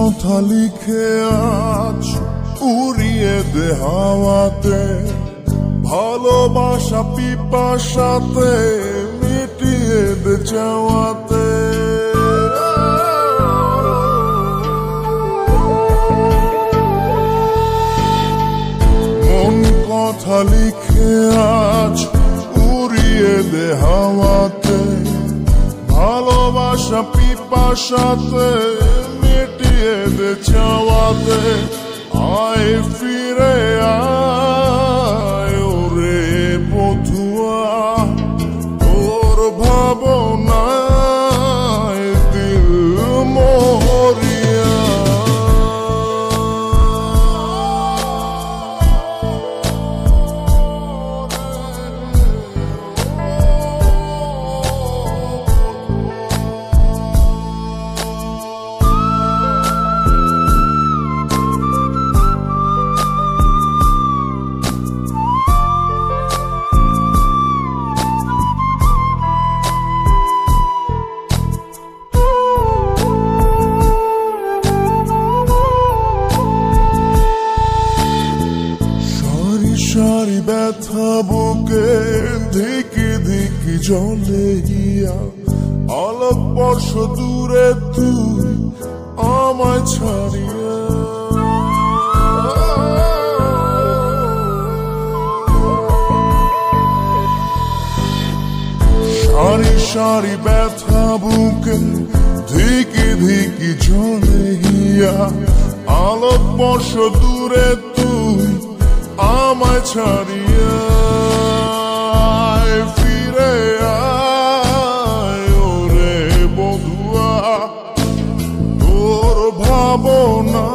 কথা লিখে আজ উড়িয়ে দে হাওয়াতে, ভালোবাসা পিপাসাতে মিটিয়ে দে চাওয়াতে। মন কথা লিখে আজ উড়িয়ে দে হাওয়াতে, ভালোবাসা পিপাসাতে মিটিয়ে দে চাওয়াতে। আয় ফিরে আয় ওরে বধুয়া, তোর ভাবনায় দিল মরিয়া। সারি ব্যথা বুকে ধিকি ধিকি জলে গিয়া, আলোক বর্ষ দূরে তুই আমায় ছাড়িয়া। সারি সারি ব্যথা বুকে ধিকি ধিকি জলে গিয়া, আলোক বর্ষ দূরে তুই আমায় ছাড়িয়া। ফিরে আয় ওরে বধুয়া, তোর ভাবনা